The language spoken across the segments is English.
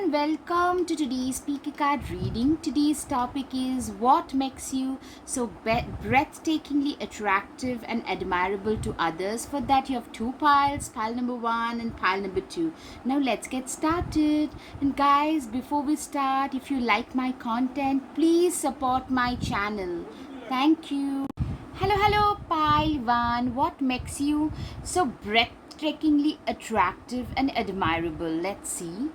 and welcome to today's Speaker Card reading. Today's topic is what makes you so breathtakingly attractive and admirable to others. For that, you have two piles, pile number one and pile number two. Now, let's get started. And, guys, before we start, if you like my content, please support my channel. Thank you. Hello, pile one. What makes you so breathtakingly attractive and admirable? Let's see.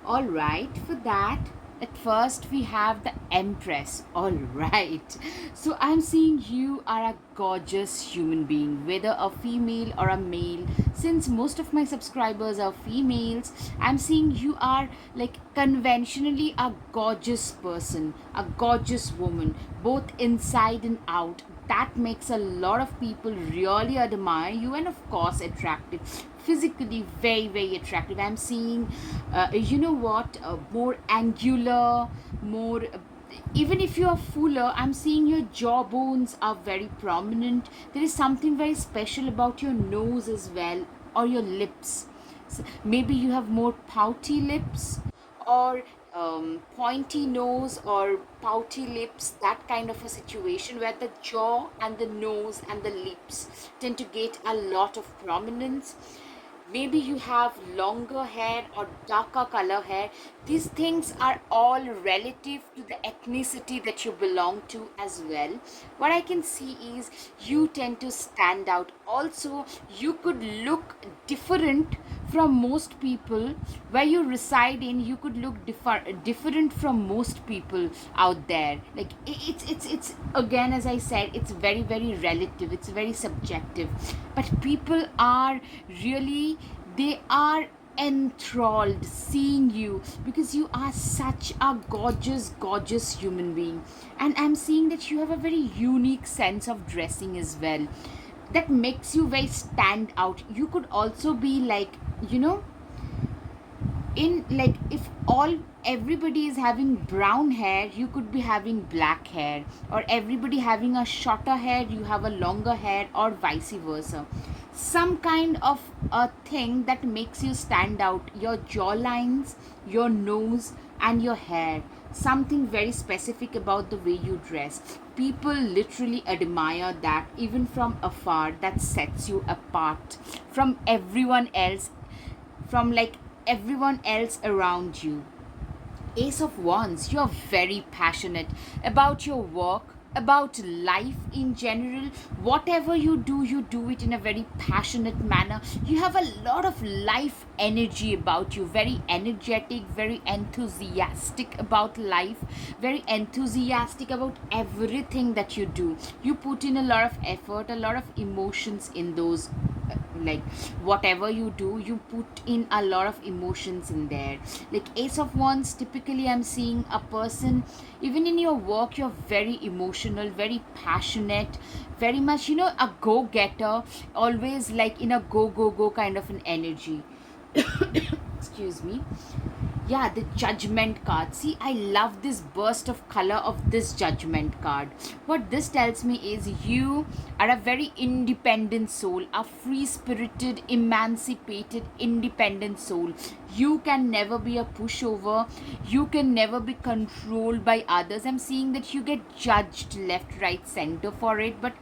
All right, for that, at first we have the Empress. All right, so I'm seeing you are a gorgeous human being, whether a female or a male. Since most of my subscribers are females, I'm seeing you are like conventionally a gorgeous person, a gorgeous woman, both inside and out. That makes a lot of people really admire you, and of course attractive, physically very attractive. I'm seeing more angular, more even if you are fuller, I'm seeing your jawbones are very prominent. There is something very special about your nose as well, or your lips. Maybe you have more pouty lips, or pointy nose or pouty lips, that kind of a situation where the jaw and the nose and the lips tend to get a lot of prominence. Maybe you have longer hair or darker color hair. These things are all relative to the ethnicity that you belong to as well. What I can see is you tend to stand out. Also, you could look different from most people. Where you reside in, you could look different from most people out there. Like it's again, as I said, it's very relative, it's very subjective, but people are really, they are enthralled seeing you because you are such a gorgeous human being. And I'm seeing that you have a very unique sense of dressing as well, that makes you very stand out. You could also be like, in like, if all everybody is having brown hair, you could be having black hair, or everybody having a shorter hair, you have a longer hair, or vice versa. Some kind of a thing that makes you stand out, your jawlines, your nose and your hair, something very specific about the way you dress. People literally admire that. Even from afar, that sets you apart from everyone else, from like everyone else around you. Ace of Wands, you're very passionate about your work, about life in general. Whatever you do it in a very passionate manner. You have a lot of life energy about you, very energetic, very enthusiastic about life, very enthusiastic about everything that you do. You put in a lot of effort, a lot of emotions in those, like whatever you do, you put in a lot of emotions in there. Like Ace of Wands, typically I'm seeing a person, even in your work, you're very emotional, very passionate, very much, a go-getter, always like in a go kind of an energy. Excuse me. Yeah, the Judgment card. See, I love this burst of color of this Judgment card. What this tells me is you are a very independent soul, a free spirited, emancipated, independent soul. You can never be a pushover, you can never be controlled by others. I'm seeing that you get judged left, right, center for it, but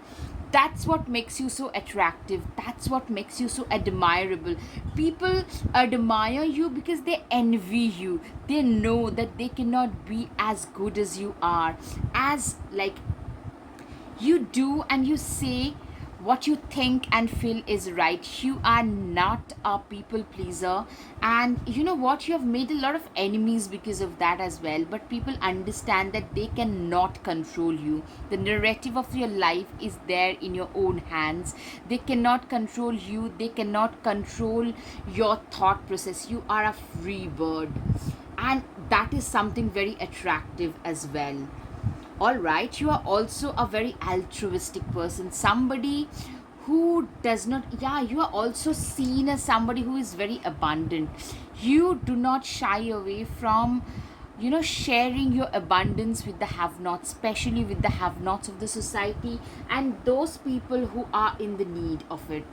that's what makes you so attractive, that's what makes you so admirable. People admire you because they envy you. They know that they cannot be as good as you are, as like you do, and you say what you think and feel is right. You are not a people pleaser, and you know what, you have made a lot of enemies because of that as well. But people understand that they cannot control you. The narrative of your life is there in your own hands. They cannot control you, they cannot control your thought process. You are a free bird, and that is something very attractive as well. All right, you are also a very altruistic person, somebody who does not, yeah, you are also seen as somebody who is very abundant. You do not shy away from sharing your abundance with the have nots, especially with the have nots of the society and those people who are in the need of it.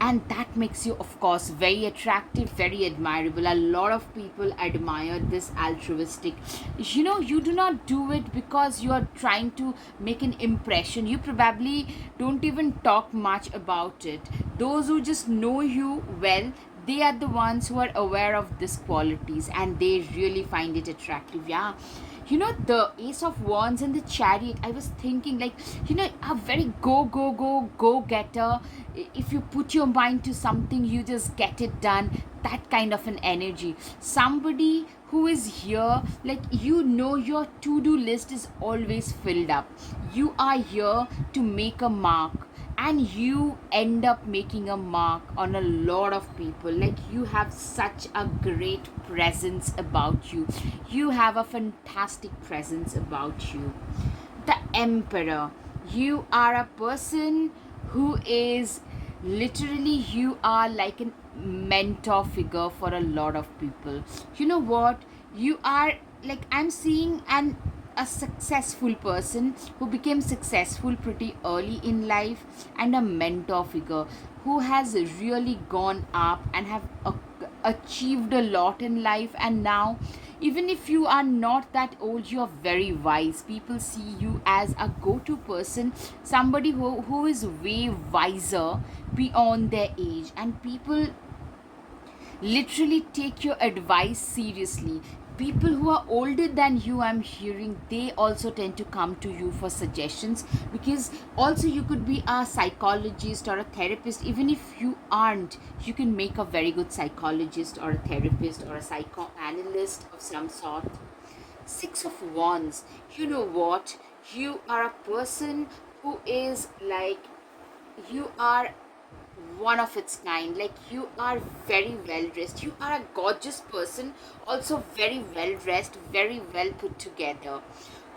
And that makes you, of course, very attractive, very admirable. A lot of people admire this altruistic. You do not do it because you are trying to make an impression. You probably don't even talk much about it. Those who just know you well, they are the ones who are aware of these qualities and they really find it attractive. Yeah, the ace of wands and the chariot, I was thinking, like, a very go getter. If you put your mind to something, you just get it done. That kind of an energy. Somebody who is here, like, your to-do list is always filled up. You are here to make a mark, and you end up making a mark on a lot of people. Like, you have such a great presence about you. You have a fantastic presence about you. The emperor, you are a person who is literally, you are like a mentor figure for a lot of people. You know what, you are, like, I'm seeing an a successful person who became successful pretty early in life, and a mentor figure who has really gone up and have achieved a lot in life. And now, even if you are not that old, you are very wise. People see you as a go-to person, somebody who is way wiser beyond their age, and people literally take your advice seriously. People who are older than you, I'm hearing, they also tend to come to you for suggestions, because also you could be a psychologist or a therapist. Even if you aren't, you can make a very good psychologist or a therapist or a psychoanalyst of some sort. Six of wands, you know what, you are a person who is like, you are one of its kind. Like, you are very well dressed, you are a gorgeous person, also very well dressed, very well put together,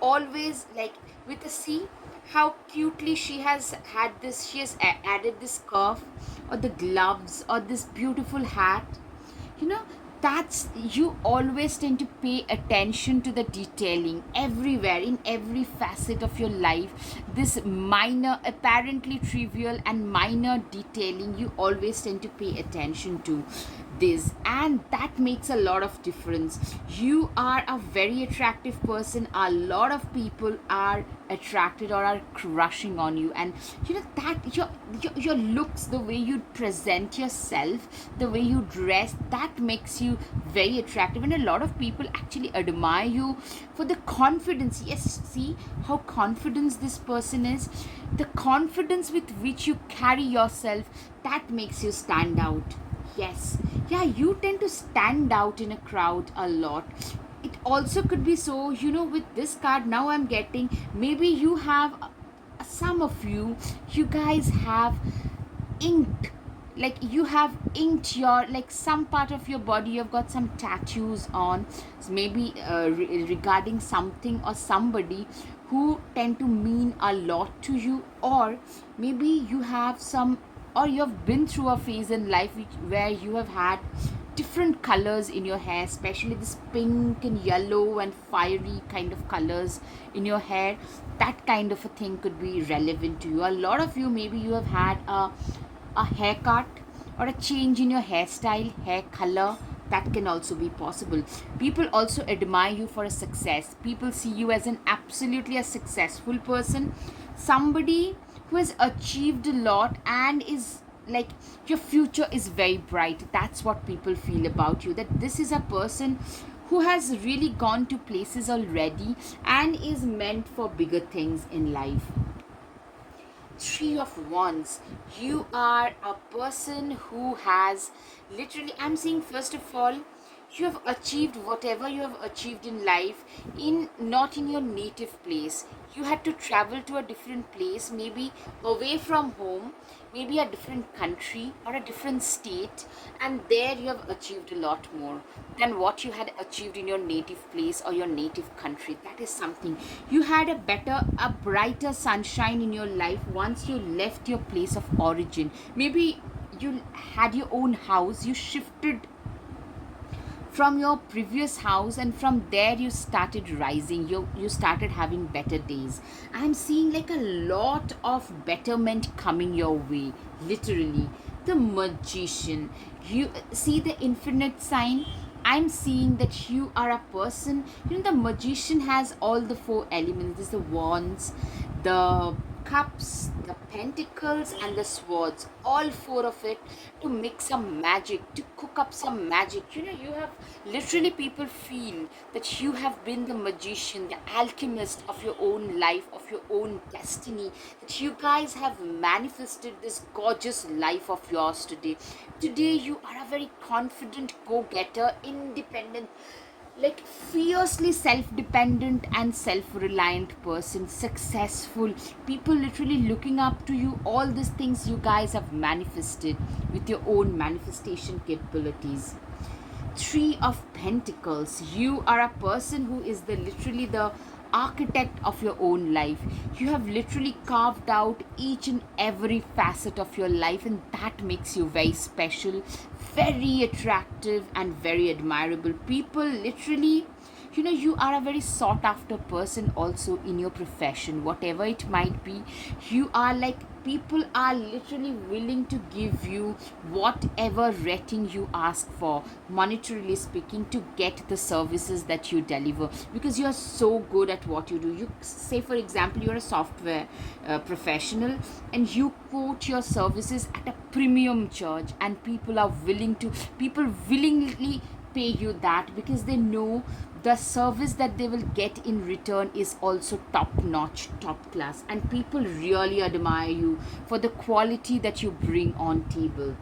always, like, with a C, how cutely she has had this, she has added this curve, or the gloves, or this beautiful hat. you know that's, you always tend to pay attention to the detailing everywhere, in every facet of your life. This minor, apparently trivial and minor detailing, you always tend to pay attention to this, and that makes a lot of difference. You are a very attractive person. A lot of people are attracted or are crushing on you, and that your looks, the way you present yourself, the way you dress, that makes you very attractive. And a lot of people actually admire you for the confidence. Yes, see how confident this person is, the confidence with which you carry yourself, that makes you stand out. Yes, yeah, you tend to stand out in a crowd a lot. It also could be so, with this card now I'm getting, maybe you have, some of you guys have inked, like, you have inked your, like, some part of your body, you've got some tattoos on. Maybe regarding something or somebody who tend to mean a lot to you, or maybe you have some, or you've been through a phase in life where you have had different colors in your hair, especially this pink and yellow and fiery kind of colors in your hair. That kind of a thing could be relevant to you. A lot of you, maybe you have had a haircut or a change in your hairstyle, hair color. That can also be possible. People also admire you for a success. People see you as an absolutely a successful person, somebody who has achieved a lot and is, like, your future is very bright. That's what people feel about you, that this is a person who has really gone to places already and is meant for bigger things in life. Three of wands, you are a person who has, literally, I'm saying, first of all, you have achieved whatever you have achieved in life, in not in your native place. You had to travel to a different place, maybe away from home, maybe a different country or a different state, and there you have achieved a lot more than what you had achieved in your native place or your native country. That is something. You had a better, a brighter sunshine in your life once you left your place of origin. Maybe you had your own house, you shifted from your previous house, and from there you started rising, you started having better days. I'm seeing like a lot of betterment coming your way, literally. The Magician, you see the infinite sign. I'm seeing that you are a person, the Magician has all the four elements. There's the wands, the cups, the pentacles, and the swords, all four of it, to make some magic, to cook up some magic. You have literally, people feel that you have been the magician, the alchemist of your own life, of your own destiny, that you guys have manifested this gorgeous life of yours today. Today, you are a very confident go getter, independent, like fiercely self-dependent and self-reliant person, successful, people literally looking up to you. All these things you guys have manifested with your own manifestation capabilities. Three of Pentacles, you are a person who is the literally the architect of your own life. You have literally carved out each and every facet of your life, and that makes you very special, very attractive, and very admirable. People literally, you are a very sought after person also in your profession, whatever it might be. You are like, people are literally willing to give you whatever rating you ask for, monetarily speaking, to get the services that you deliver, because you are so good at what you do. You say, for example, you're a software professional, and you quote your services at a premium charge, and people willingly pay you that, because they know the service that they will get in return is also top notch, top class, and people really admire you for the quality that you bring on table.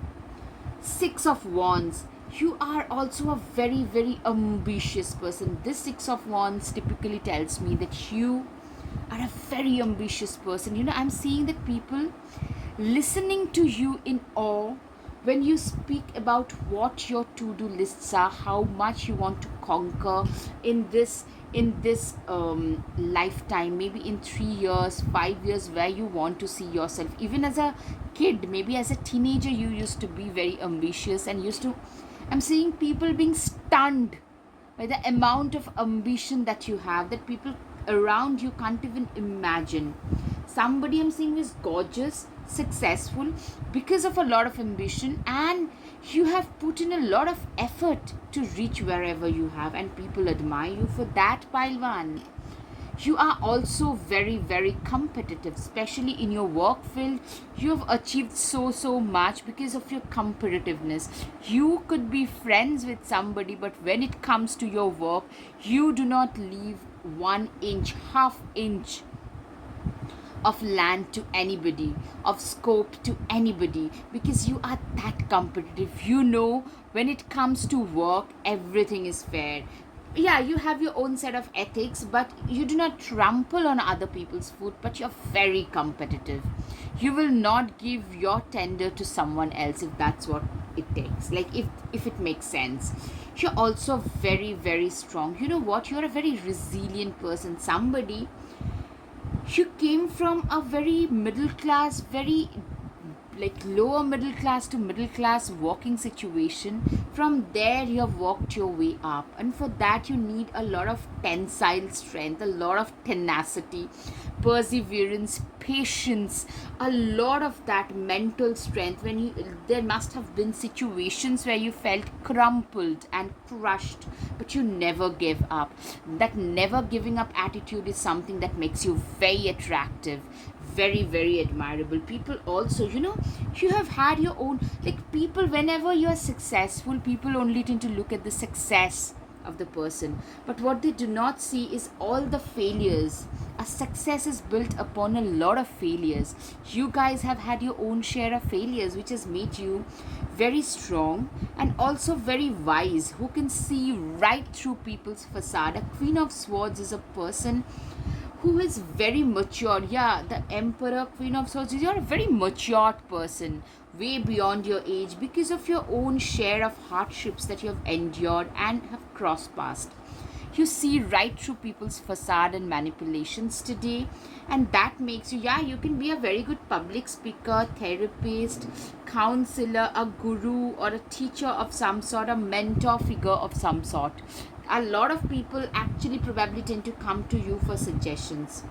Six of Wands, you are also a very very ambitious person. This Six of Wands typically tells me that you are a very ambitious person. I'm seeing that people listening to you in awe when you speak about what your to-do lists are, how much you want to conquer in this lifetime, maybe in 3 years, 5 years, where you want to see yourself. Even as a kid, maybe as a teenager, you used to be very ambitious and used to. I'm seeing people being stunned by the amount of ambition that you have, that people around you can't even imagine. Somebody I'm seeing is gorgeous, successful, because of a lot of ambition, and you have put in a lot of effort to reach wherever you have, and people admire you for that, Palwan. You are also very very competitive, especially in your work field. You have achieved so much because of your competitiveness. You could be friends with somebody, but when it comes to your work, you do not leave 1 inch, half inch of land to anybody, of scope to anybody, because you are that competitive. When it comes to work, everything is fair. Yeah, you have your own set of ethics, but you do not trample on other people's food, but you're very competitive. You will not give your tender to someone else if that's what it takes, like if it makes sense. You're also very very strong. You know what, you're a very resilient person. Somebody, you came from a very middle class, very like lower middle class to middle class working situation. From there you have worked your way up, and for that you need a lot of tensile strength, a lot of tenacity, perseverance, patience, a lot of that mental strength. There must have been situations where you felt crumpled and crushed, but you never gave up. That never giving up attitude is something that makes you very attractive, very very admirable. People also, you have had your own, like, people, whenever you are successful, people only tend to look at the success of the person, but what they do not see is all the failures. A success is built upon a lot of failures. You guys have had your own share of failures, which has made you very strong and also very wise, who can see right through people's facade. A Queen of Swords is a person who is very mature. Yeah, the Emperor, Queen of Swords, you're a very matured person, way beyond your age, because of your own share of hardships that you have endured and have crossed past. You see right through people's facade and manipulations today, and that makes you, yeah, you can be a very good public speaker, therapist, counselor, a guru, or a teacher of some sort, a mentor figure of some sort. A lot of people actually probably tend to come to you for suggestions.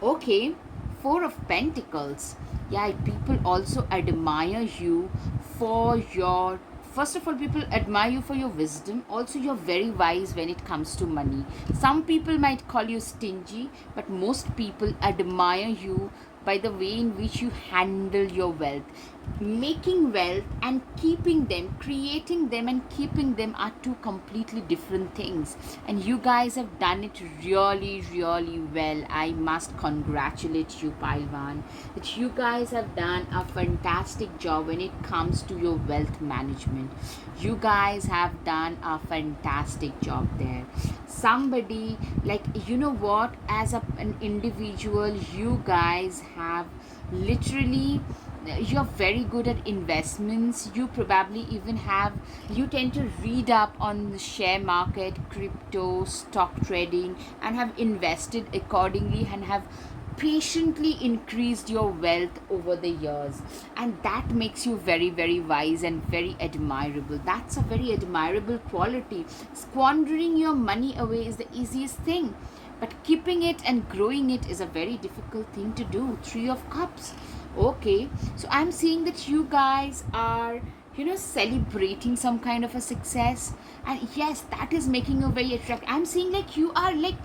Okay, Four of Pentacles. Yeah, people also admire you for your. First of all, people admire you for your wisdom. Also, you're very wise when it comes to money. Some people might call you stingy, but most people admire you by the way in which you handle your wealth. Making wealth and keeping them, creating them and keeping them are two completely different things. And you guys have done it really, really well. I must congratulate you, Pailwan, that you guys have done a fantastic job when it comes to your wealth management. You guys have done a fantastic job there. Somebody, like, you know what, as an individual, you guys have literally, you're very good at investments. You probably even have, you tend to read up on the share market, crypto, stock trading, and have invested accordingly and have patiently increased your wealth over the years. And that makes you very, very wise and very admirable. That's a very admirable quality. Squandering your money away is the easiest thing, but keeping it and growing it is a very difficult thing to do. Three of Cups. Okay, so I'm seeing that you guys are, celebrating some kind of a success, and yes, that is making you very attractive. I'm seeing like you are like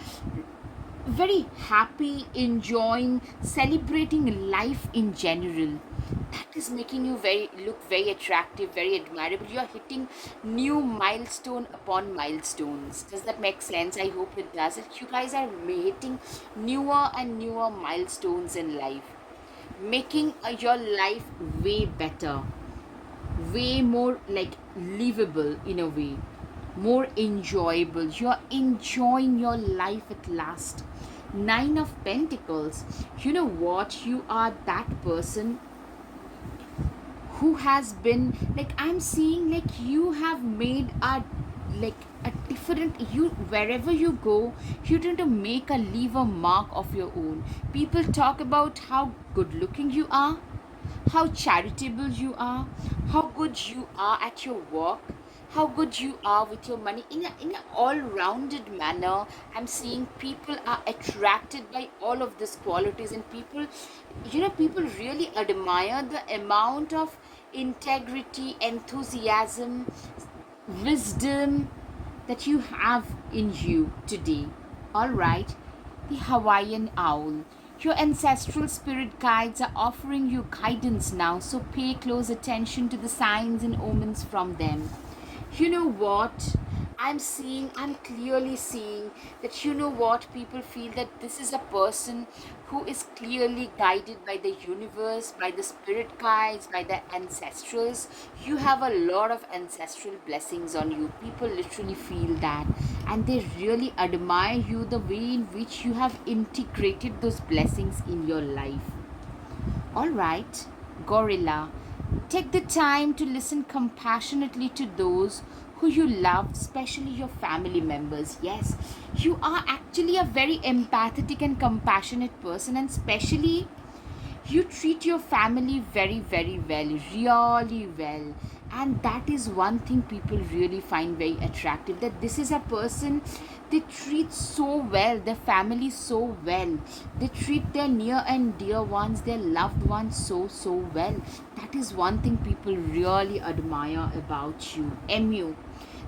very happy, enjoying, celebrating life in general. That is making you very, look very attractive, very admirable. You are hitting new milestone upon milestones. Does that make sense? I hope it does. That you guys are hitting newer and newer milestones in life, making your life way better, way more like livable in a way, more enjoyable. You're enjoying your life at last. Nine of Pentacles. You know what? You are that person who has been, like, I'm seeing like you have made a, like, a different, you, wherever you go, you tend to make a leave a mark of your own. People talk about how good looking you are, how charitable you are, how good you are at your work, how good you are with your money in an all-rounded manner. I'm seeing people are attracted by all of these qualities, and people, people really admire the amount of integrity, enthusiasm, wisdom that you have in you today. All right, the Hawaiian owl. Your ancestral spirit guides are offering you guidance now, so pay close attention to the signs and omens from them. You know what? I'm clearly seeing that, you know what, people feel that this is a person who is clearly guided by the universe, by the spirit guides, by the ancestrals. You have a lot of ancestral blessings on you. People literally feel that, and they really admire you, the way in which you have integrated those blessings in your life. All right, Gorilla. Take the time to listen compassionately to those who you love, especially your family members. Yes, you are actually a very empathetic and compassionate person, and especially you treat your family very, very well, really well. And that is one thing people really find very attractive, that this is a person, they treat so well their family, so well, they treat their near and dear ones, their loved ones, so, so well. That is one thing people really admire about you. Mu,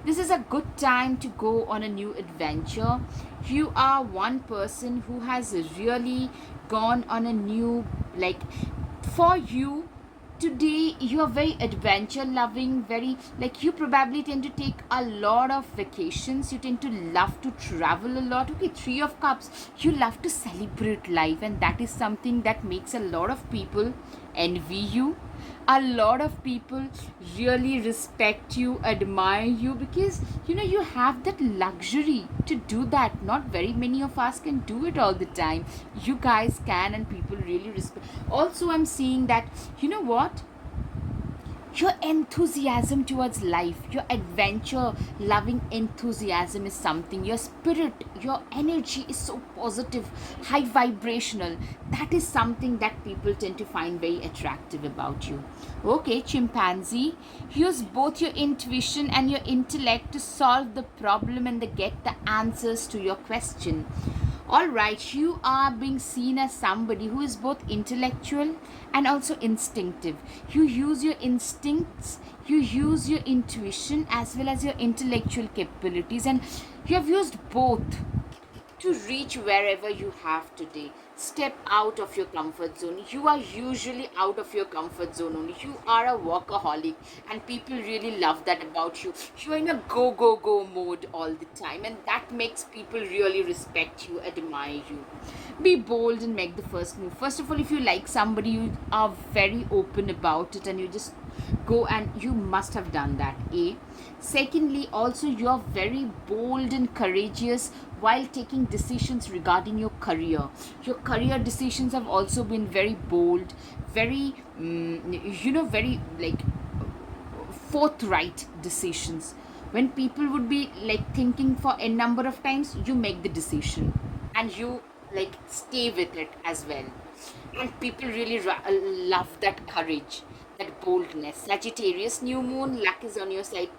this is a good time to go on a new adventure. You are one person who has really gone on a new, like, for you today, you are very adventure loving, very, like, you probably tend to take a lot of vacations, you tend to love to travel a lot. Okay, Three of Cups, you love to celebrate life, and that is something that makes a lot of people envy you. A lot of people really respect you, admire you, because you have that luxury to do that. Not very many of us can do it all the time. You guys can, and people really respect. Also, I'm seeing that, you know what, Your enthusiasm towards life, your adventure loving enthusiasm is something. Your spirit, your energy is so positive, high vibrational. That is something that people tend to find very attractive about you. Okay, chimpanzee, use both your intuition and your intellect to solve the problem and get the answers to your question. All right, you are being seen as somebody who is both intellectual and also instinctive. You use your instincts, you use your intuition as well as your intellectual capabilities, and you have used both to reach wherever you have today. Step out of your comfort zone. You are usually out of your comfort zone only. You are a workaholic, and people really love that about you. You are in a go, go, go mode all the time, and that makes people really respect you, admire you. Be bold and make the first move. First of all, if you like somebody, you are very open about it and you just go, and you must have done that. A. Secondly, also, you are very bold and courageous while taking decisions regarding your career. Your career decisions have also been very bold, very very like forthright decisions. When people would be like thinking for a number of times, you make the decision and you like stay with it as well. And people really love that courage, that boldness. Sagittarius, new moon, luck is on your side.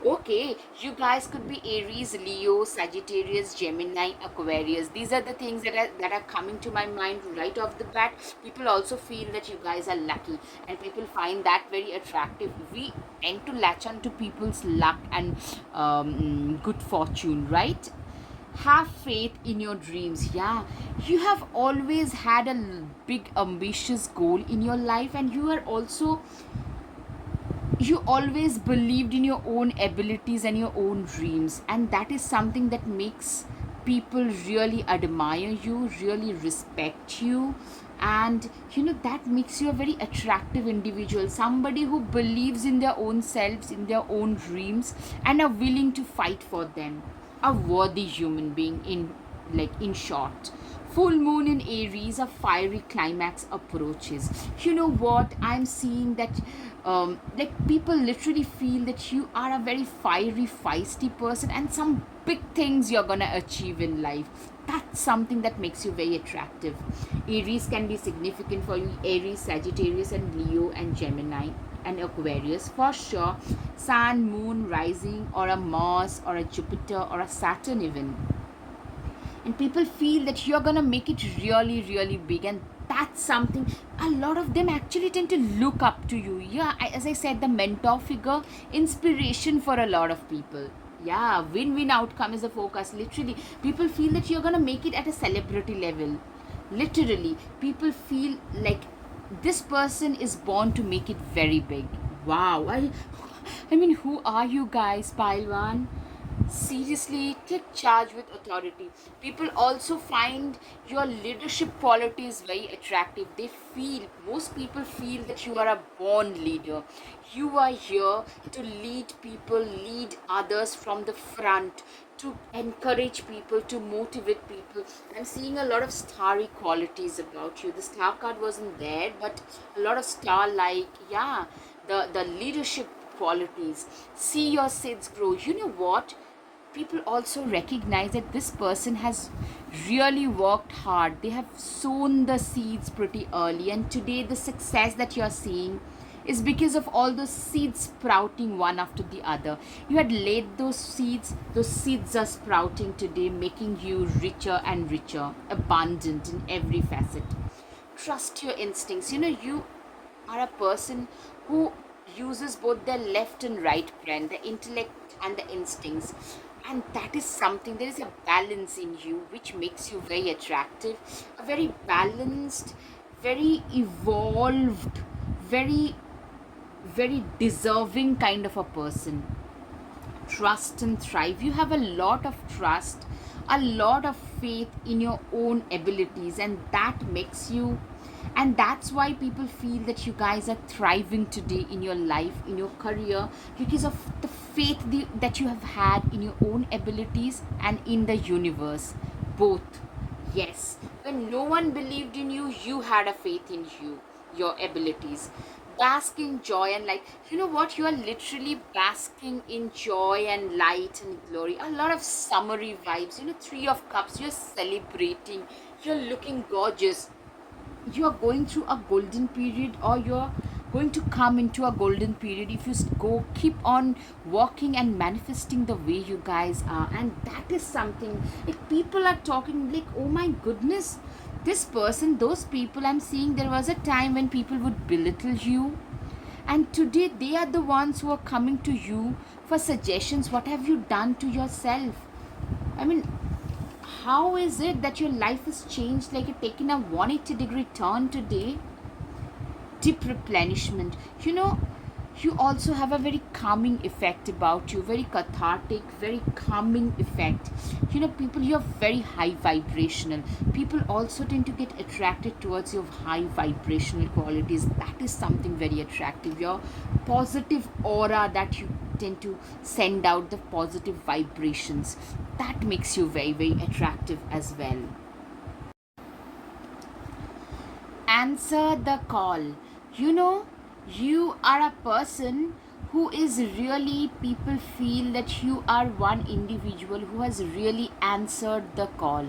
Okay, you guys could be Aries, Leo, Sagittarius, Gemini, Aquarius. These are the things that are coming to my mind right off the bat. People also feel that you guys are lucky, and people find that very attractive. We tend to latch on to people's luck and good fortune, right? Have faith in your dreams. Yeah, you have always had a big ambitious goal in your life, and you always believed in your own abilities and your own dreams, and that is something that makes people really admire you, really respect you. And that makes you a very attractive individual, somebody who believes in their own selves, in their own dreams, and are willing to fight for them. A worthy human being, in short. Full moon in Aries, a fiery climax approaches. You know what? I'm seeing that people literally feel that you are a very fiery, feisty person, and some big things you're gonna achieve in life. That's something that makes you very attractive. Aries can be significant for you. Aries, Sagittarius, and Leo, and Gemini, and Aquarius for sure. Sun, moon, rising, or a Mars, or a Jupiter, or a Saturn even. And people feel that you're gonna make it really, really big, and that's something a lot of them actually tend to look up to you. Yeah, as I said, the mentor figure, inspiration for a lot of people. Yeah, win-win outcome is the focus. Literally, people feel that you're gonna make it at a celebrity level. Literally, people feel like this person is born to make it very big. Wow. I mean, who are you guys, Pailwan? Seriously, take charge with authority. People also find your leadership qualities very attractive. Most people feel that you are a born leader. You are here to lead people, lead others from the front, to encourage people, to motivate people. I'm seeing a lot of starry qualities about you. The star card wasn't there, but a lot of star like, yeah, the leadership qualities. See your seeds grow. You know what? People also recognize that this person has really worked hard. They have sown the seeds pretty early, and today the success that you're seeing is because of all those seeds sprouting one after the other. You had laid those seeds are sprouting today, making you richer and richer, abundant in every facet. Trust your instincts. You are a person who uses both their left and right brain, the intellect and the instincts. And that is something, there is a balance in you which makes you very attractive. A very balanced, very evolved, very, very deserving kind of a person. Trust and thrive. You have a lot of trust, a lot of faith in your own abilities, and that's why people feel that you guys are thriving today in your life, in your career, because of the faith that you have had in your own abilities and in the universe. Both. Yes. When no one believed in you, you had a faith in you, your abilities. bask in joy and light. You know what? You are literally basking in joy and light and glory. A lot of summery vibes. You know, Three of Cups. You're celebrating. You're looking gorgeous. You're going through a golden period, or you're going to come into a golden period if you go keep on walking and manifesting the way you guys are. And that is something, like, people are talking like, oh my goodness, this person, those people I'm seeing, there was a time when people would belittle you, and today they are the ones who are coming to you for suggestions. What have you done to yourself? I mean, how is it that your life has changed, like you're taking a 180-degree turn today? Deep replenishment. You know, you also have a very calming effect about you, very cathartic, very calming effect. You know, people, you're very high vibrational. People also tend to get attracted towards your high vibrational qualities. That is something very attractive. Your positive aura that you tend to send out, the positive vibrations, that makes you very, very attractive as well. Answer the call. You know, you are a person who is really, people feel that you are one individual who has really answered the call,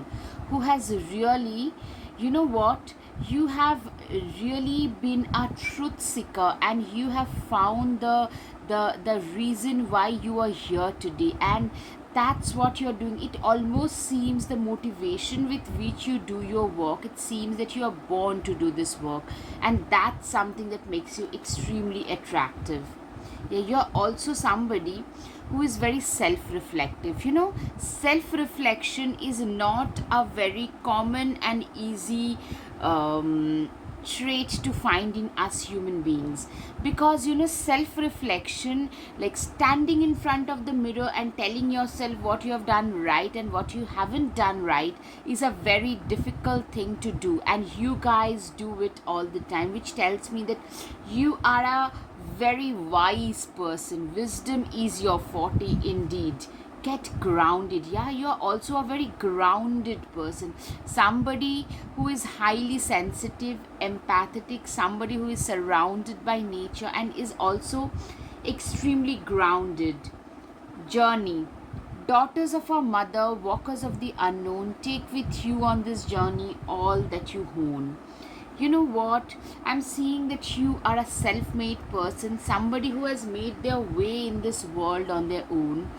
who has really, you know what, you have really been a truth seeker, and you have found the reason why you are here today, and that's what you're doing. It almost seems the motivation with which you do your work, it seems that you are born to do this work, and that's something that makes you extremely attractive. Yeah, you're also somebody who is very self-reflective. You know, self-reflection is not a very common and easy trait to find in us human beings, because, you know, self-reflection, like standing in front of the mirror and telling yourself what you have done right and what you haven't done right, is a very difficult thing to do, and you guys do it all the time, which tells me that you are a very wise person. Wisdom is your forte indeed. Get grounded. Yeah, you're also a very grounded person. Somebody who is highly sensitive, empathetic, somebody who is surrounded by nature and is also extremely grounded. Journey. Daughters of our mother, walkers of the unknown, take with you on this journey all that you own. You know what? I'm seeing that you are a self made person, somebody who has made their way in this world on their own.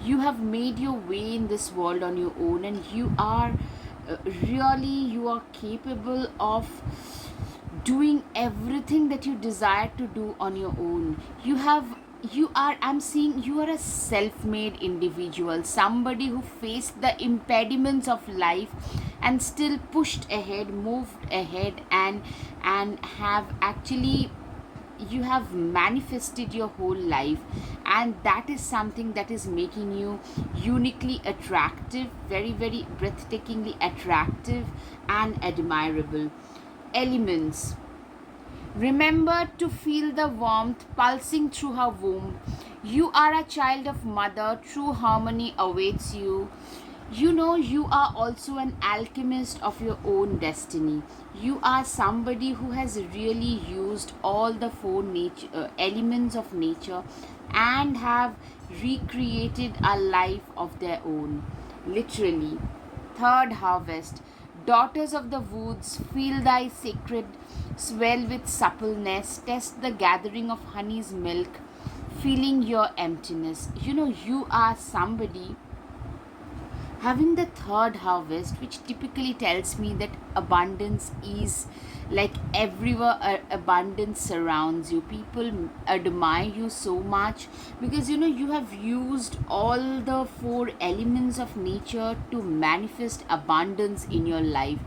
You have made your way in this world on your own, and you are really, you are capable of doing everything that you desire to do on your own. I'm seeing you are a self-made individual, somebody who faced the impediments of life and still pushed ahead, moved ahead, and have actually, you have manifested your whole life, and that is something that is making you uniquely attractive, very, very breathtakingly attractive and admirable. Elements. Remember to feel the warmth pulsing through her womb. You are a child of mother. True harmony awaits you. You know, you are also an alchemist of your own destiny. You are somebody who has really used all the four elements of nature and have recreated a life of their own. Literally. Third harvest. Daughters of the woods, feel thy sacred swell with suppleness, test the gathering of honey's milk, feeling your emptiness. You know, you are somebody having the third harvest, which typically tells me that abundance is, like, everywhere. Abundance surrounds you. People admire you so much because, you know, you have used all the four elements of nature to manifest abundance in your life,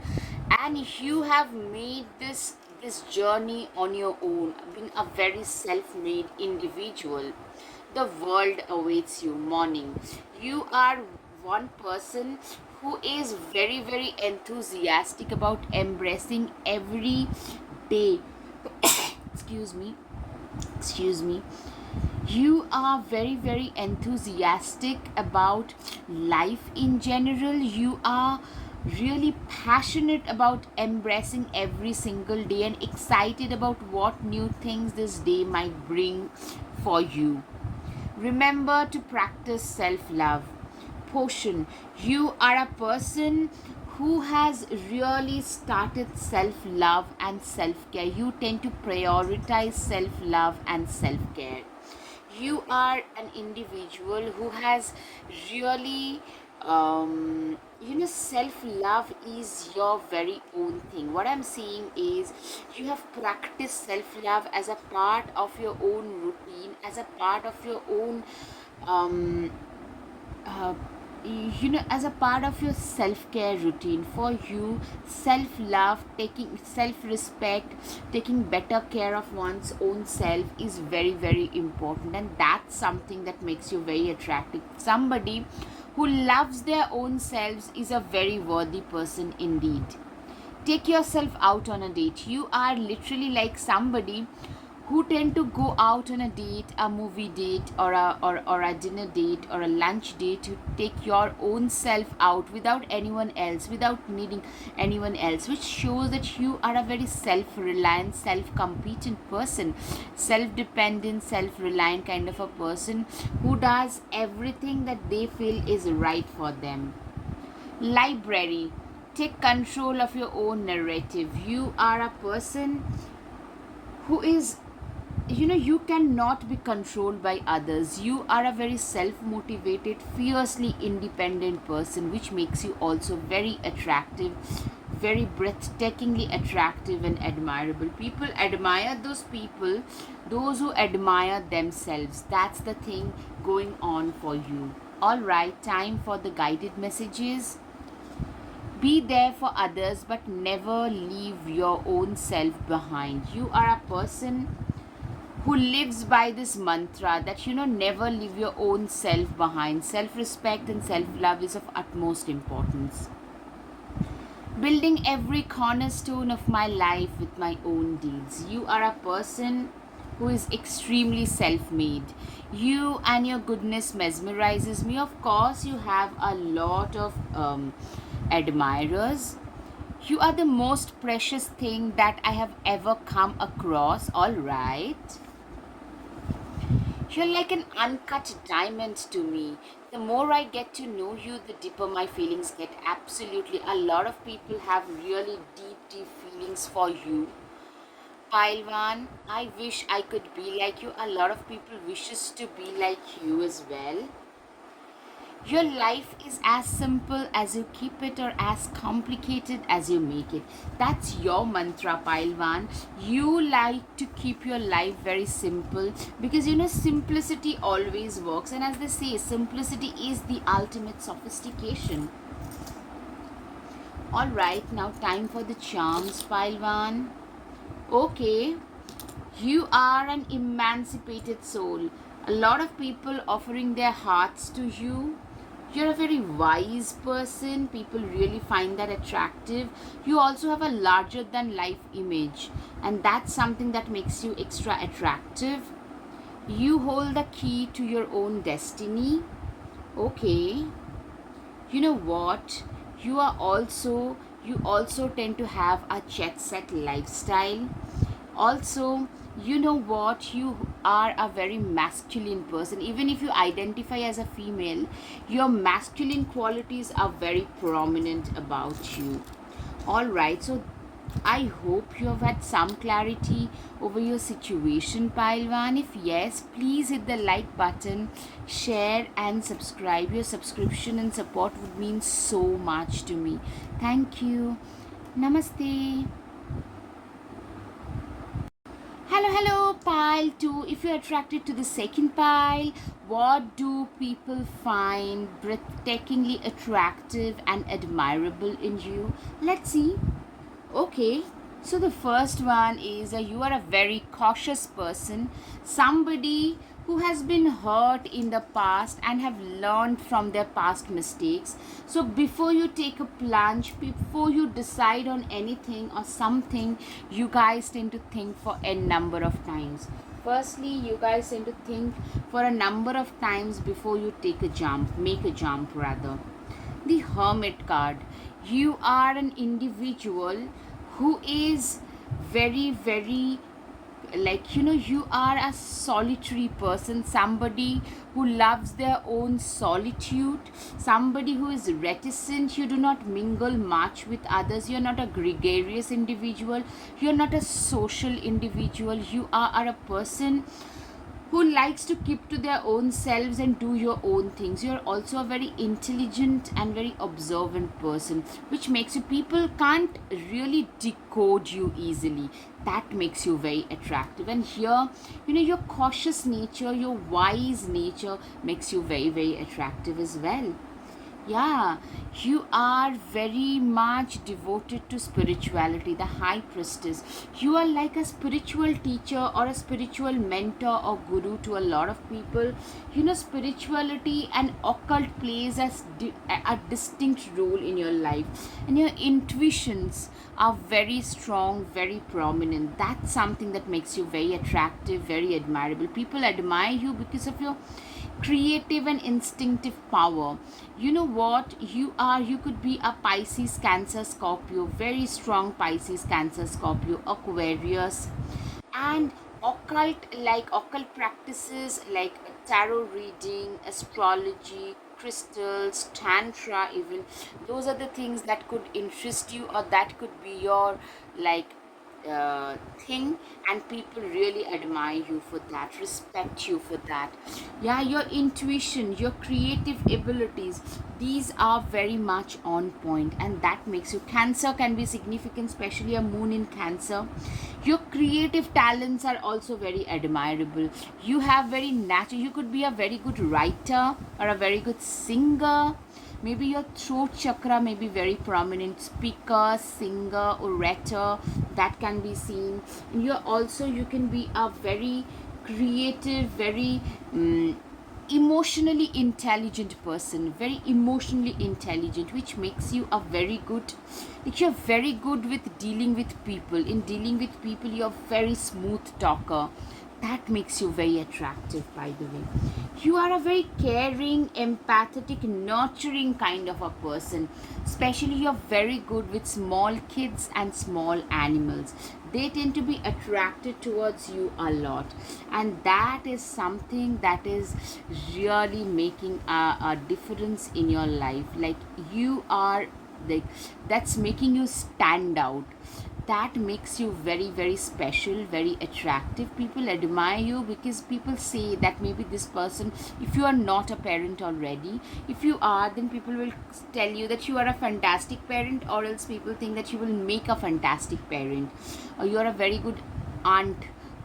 and you have made this journey on your own, being a very self-made individual. The world awaits you. Morning. You are one person who is very, very enthusiastic about embracing every day. excuse me excuse me. You are very, very enthusiastic about life in general. You are really passionate about embracing every single day and excited about what new things this day might bring for you. Remember to practice self love. Portion, you are a person who has really started self love and self care. You tend to prioritize self love and self care. You are an individual who has really self love is your very own thing. What I'm saying is you have practiced self love as a part of your own routine, as a part of your own um, uh, as a part of your self-care routine. For you, self-love, taking self-respect, taking better care of one's own self is very very important, and that's something that makes you very attractive. Somebody who loves their own selves is a very worthy person indeed. Take yourself out on a date. You are literally like somebody who tend to go out on a date, a movie date, or a dinner date, or a lunch date, to take your own self out without anyone else, without needing anyone else, which shows that you are a very self-reliant, self-competent person, self-dependent, self-reliant kind of a person who does everything that they feel is right for them. Library, take control of your own narrative. You are a person who is, you cannot be controlled by others. You are a very self-motivated, fiercely independent person, which makes you also very attractive, very breathtakingly attractive and admirable. People admire those people, those who admire themselves. That's the thing going on for you. All right, time for the guided messages. Be there for others, but never leave your own self behind. You are a person who lives by this mantra that, never leave your own self behind. Self respect and self love is of utmost importance. Building every cornerstone of my life with my own deeds. You are a person who is extremely self-made. You and your goodness mesmerizes me. Of course, you have a lot of admirers. You are the most precious thing that I have ever come across. All right. You're like an uncut diamond to me. The more I get to know you, the deeper my feelings get. Absolutely. A lot of people have really deep, deep feelings for you. Palwan, I wish I could be like you. A lot of people wishes to be like you as well. Your life is as simple as you keep it or as complicated as you make it. That's your mantra, Pailwan. You like to keep your life very simple because simplicity always works. And as they say, simplicity is the ultimate sophistication. Alright, now time for the charms, Pailwan. Okay, you are an emancipated soul. A lot of people offering their hearts to you. You're a very wise person. People really find that attractive. You also have a larger than life image, and that's something that makes you extra attractive. You hold the key to your own destiny. Okay. You know what? You also tend to have a jet set lifestyle. Also, you know what, you are a very masculine person. Even if you identify as a female, your masculine qualities are very prominent about you. All right, so I hope you have had some clarity over your situation, Pailwan. If yes, please hit the like button, share and subscribe. Your subscription and support would mean so much to me. Thank you. Namaste. Hello, pile 2. If you're attracted to the second pile, what do people find breathtakingly attractive and admirable in you? Let's see. Okay, so the first one is you are a very cautious person, somebody who has been hurt in the past and have learned from their past mistakes. So before you take a plunge, before you decide on anything or something, you guys tend to think for a number of times. Firstly, you guys tend to think for a number of times before you make a jump rather. The Hermit card. You are an individual who is very, very, like, you are a solitary person, somebody who loves their own solitude, somebody who is reticent. You do not mingle much with others. You're not a gregarious individual. You're not a social individual. You are a person who likes to keep to their own selves and do your own things. You're also a very intelligent and very observant person, which makes you, people can't really decode you easily. That makes you very attractive. And here, your cautious nature, your wise nature makes you very, very attractive as well. Yeah, you are very much devoted to spirituality, the high priestess. You are like a spiritual teacher or a spiritual mentor or guru to a lot of people. Spirituality and occult plays a distinct role in your life, and your intuitions are very strong, very prominent. That's something that makes you very attractive, very admirable. People admire you because of your creative and instinctive power. You know what you are? You could be a Pisces, Cancer, Scorpio, very strong Pisces, Cancer, Scorpio, Aquarius. And occult practices like tarot reading, astrology, crystals, tantra, even, those are the things that could interest you, or that could be your, like, thing. And people really admire you for that, respect you for that. Yeah, your intuition, your creative abilities, these are very much on point, and that makes you, Cancer can be significant, especially a moon in Cancer. Your creative talents are also very admirable. You have very natural, you could be a very good writer or a very good singer. Maybe your throat chakra may be very prominent, speaker, singer, orator, that can be seen. And you can be a very creative, very emotionally intelligent person, very emotionally intelligent, which makes you a very good, like, you're very good with dealing with people. In dealing with people, you're very smooth talker. That makes you very attractive, by the way. You are a very caring, empathetic, nurturing kind of a person. Especially, you're very good with small kids and small animals. They tend to be attracted towards you a lot. And that is something that is really making a difference in your life. Like, you are, like, that's making you stand out. That makes you very, very special, very attractive. People admire you because people say that maybe this person, if you are not a parent already, if you are, then people will tell you that you are a fantastic parent, or else people think that you will make a fantastic parent, or you are a very good aunt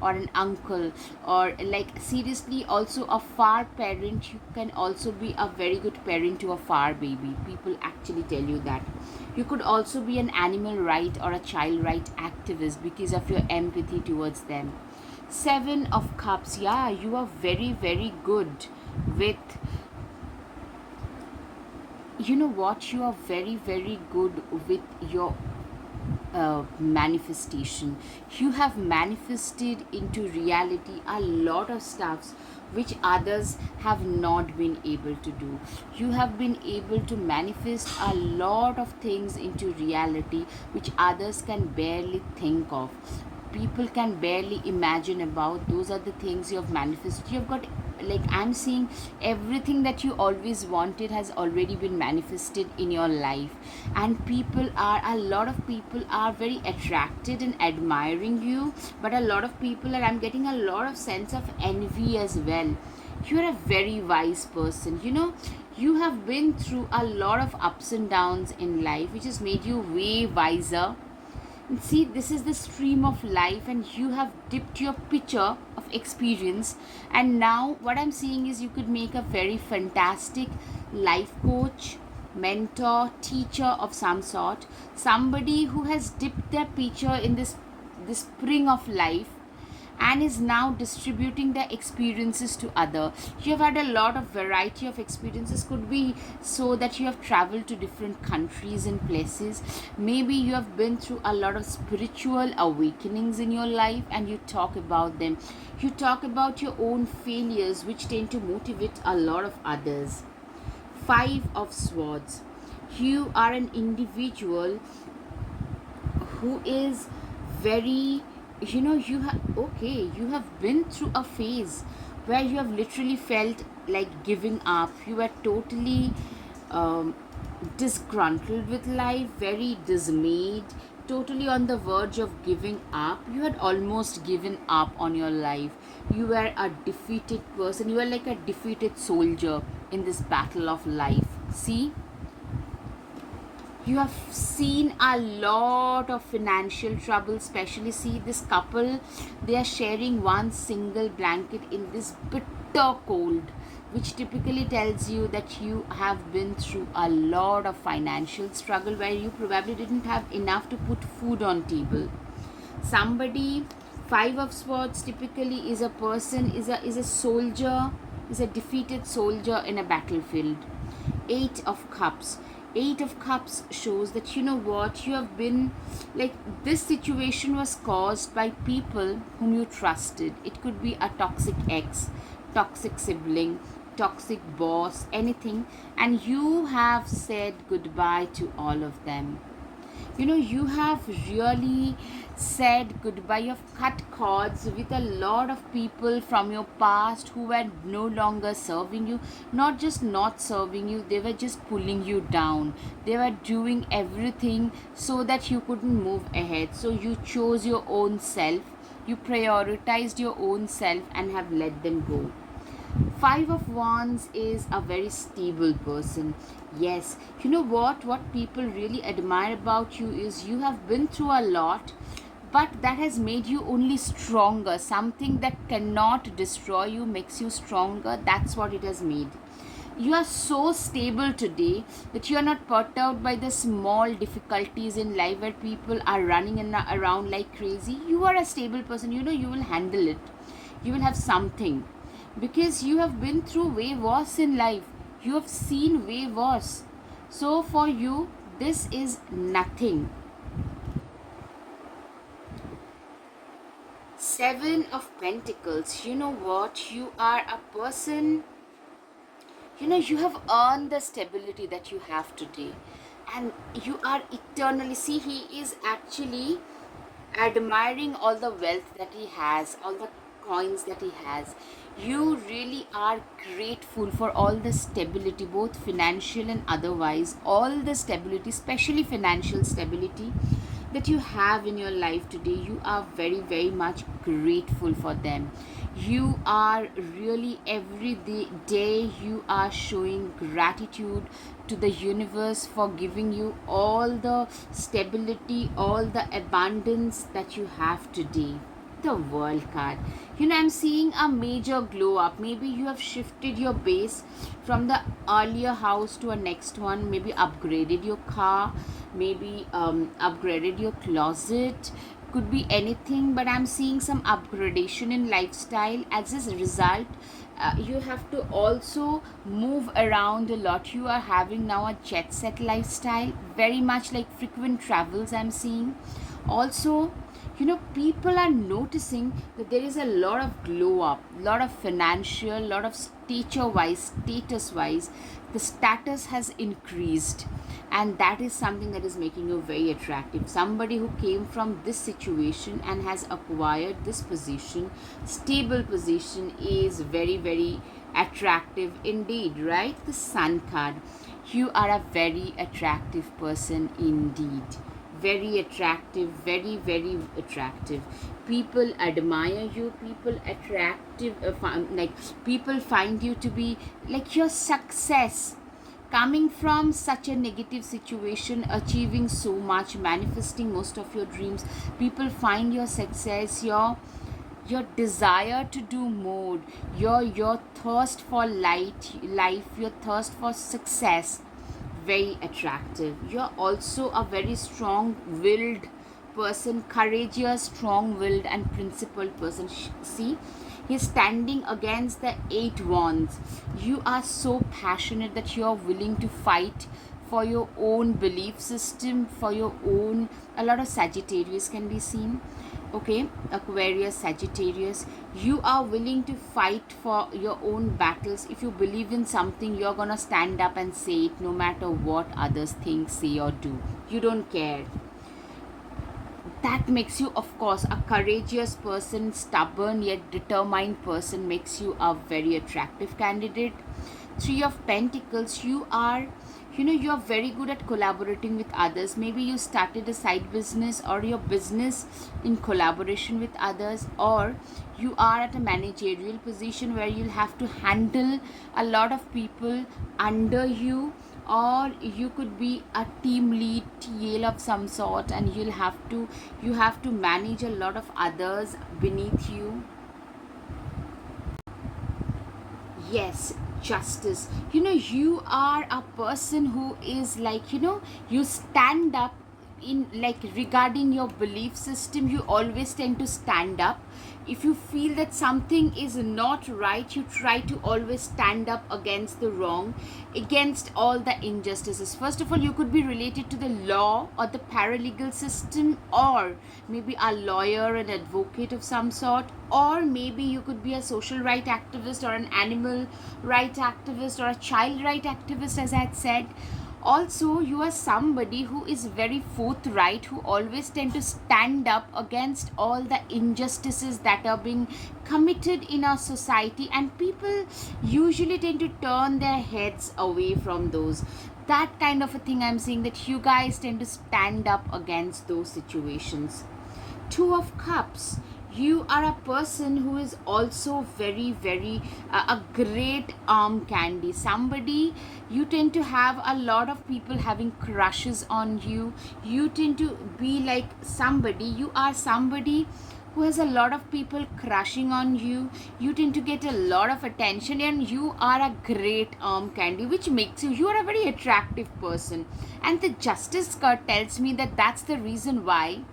or an uncle, or, like, seriously, also a far parent. You can also be a very good parent to a far baby. People actually tell you that. You could also be an animal right or a child right activist because of your empathy towards them. Seven of Cups, yeah, you are very, very good with, you know what, you are very, very good with your manifestation. You have manifested into reality a lot of stuffs which others have not been able to do. You have been able to manifest a lot of things into reality which others can barely think of, people can barely imagine about. Those are the things you have manifested. You've got, like, I'm seeing everything that you always wanted has already been manifested in your life. And a lot of people are very attracted and admiring you, but a lot of people are, I'm getting a lot of sense of envy as well. You're a very wise person. You have been through a lot of ups and downs in life, which has made you way wiser. And see, this is the stream of life, and you have dipped your pitcher of experience. And now, what I'm seeing is you could make a very fantastic life coach, mentor, teacher of some sort. Somebody who has dipped their pitcher in this spring of life and is now distributing their experiences to other. You have had a lot of variety of experiences. Could be so that you have traveled to different countries and places. Maybe you have been through a lot of spiritual awakenings in your life, and you talk about them. You talk about your own failures, which tend to motivate a lot of others. Five of Swords. You are an individual who is very, you have been through a phase where you have literally felt like giving up. You were totally um, disgruntled with life, very dismayed, totally on the verge of giving up. You had almost given up on your life. You were a defeated person. You were like a defeated soldier in this battle of life. See, you have seen a lot of financial trouble. Especially, see this couple, they are sharing one single blanket in this bitter cold, which typically tells you that you have been through a lot of financial struggle where you probably didn't have enough to put food on table. Somebody, five of swords typically is a person, is a soldier, is a defeated soldier in a battlefield. Eight of cups shows that, you know what, you have been like, this situation was caused by people whom you trusted. It could be a toxic ex, toxic sibling, toxic boss, anything, and you have said goodbye to all of them. You have really said goodbye. You've cut cords with a lot of people from your past who were no longer serving you. Not just not serving you, they were just pulling you down. They were doing everything so that you couldn't move ahead. So you chose your own self, you prioritized your own self and have let them go. Five of Wands is a very stable person. Yes, you know what people really admire about you is you have been through a lot, but that has made you only stronger. Something that cannot destroy you makes you stronger. That's what it has made. You are so stable today that you are not perturbed by the small difficulties in life where people are running around like crazy. You are a stable person. You will handle it. You will have something, because you have been through way worse in life. You have seen way worse. So for you, this is nothing. Seven of Pentacles. You know what? You are a person, you have earned the stability that you have today. And you are eternally, see, he is actually admiring all the wealth that he has, all the coins that he has. You really are grateful for all the stability, both financial and otherwise, all the stability, especially financial stability that you have in your life today. You are very, very much grateful for them. You are really every day you are showing gratitude to the universe for giving you all the stability, all the abundance that you have today. The World card. I'm seeing a major glow up. Maybe you have shifted your base from the earlier house to a next one. Maybe upgraded your car. Maybe upgraded your closet. Could be anything, but I'm seeing some upgradation in lifestyle. As a result, you have to also move around a lot. You are having now a jet set lifestyle, very much like frequent travels. I'm seeing also, people are noticing that there is a lot of glow up, lot of financial, lot of status wise, the status has increased. And that is something that is making you very attractive. Somebody who came from this situation and has acquired this position, stable position, is very, very attractive indeed, right? The Sun card. You are a very attractive person indeed. Very attractive, very, very attractive. People admire you. People attractive, like people find you to be like your success, coming from such a negative situation, achieving so much, manifesting most of your dreams. People find your success, your desire to do more, your thirst for life, your thirst for success, very attractive. You're also a very strong willed person, courageous, strong willed and principled person. See, he's standing against the eight wands. You are so passionate that you are willing to fight for your own belief system, for your own. A lot of Sagittarius can be seen. Okay, Aquarius, Sagittarius, you are willing to fight for your own battles. If you believe in something, you're gonna stand up and say it no matter what others think, say, or do. You don't care. That makes you, of course, a courageous person. Stubborn yet determined person makes you a very attractive candidate. Three of Pentacles, you are, you are very good at collaborating with others. Maybe you started a side business or your business in collaboration with others, or you are at a managerial position where you'll have to handle a lot of people under you, or you could be a team lead, TL of some sort, and you have to manage a lot of others beneath you. Yes, justice. You are a person who is like, you stand up in, like, regarding your belief system. You always tend to stand up. If you feel that something is not right, you try to always stand up against the wrong, against all the injustices. First of all, you could be related to the law or the paralegal system, or maybe a lawyer, an advocate of some sort, or maybe you could be a social right activist or an animal right activist or a child right activist, as I had said. Also, you are somebody who is very forthright, who always tend to stand up against all the injustices that are being committed in our society, and people usually tend to turn their heads away from those. That kind of a thing I'm saying, that you guys tend to stand up against those situations. Two of Cups, you are a person who is also very, very a great arm candy. Somebody, you tend to have a lot of people having crushes on you. You tend to be like somebody, you are somebody who has a lot of people crushing on you. You tend to get a lot of attention, and you are a great arm candy, which makes you are a very attractive person. And the Justice card tells me that that's the reason why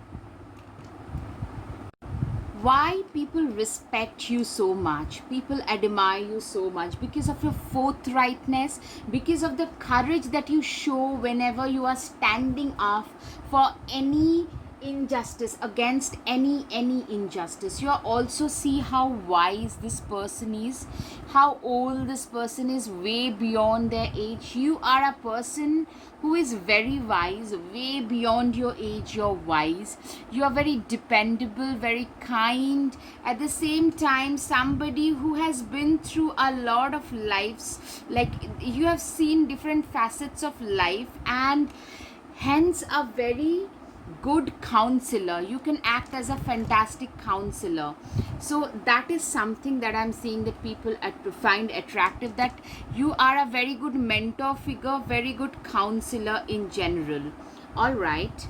people respect you so much, people admire you so much, because of your forthrightness, because of the courage that you show whenever you are standing up for any injustice, against any injustice. You also see how wise this person is, how old this person is, way beyond their age. You are a person who is very wise, way beyond your age. You're wise, you are very dependable, very kind, at the same time somebody who has been through a lot of lives. Like, you have seen different facets of life, and hence a very good counselor. You can act as a fantastic counselor. So that is something that I'm seeing, that people find attractive, that you are a very good mentor figure, very good counselor in general. All right,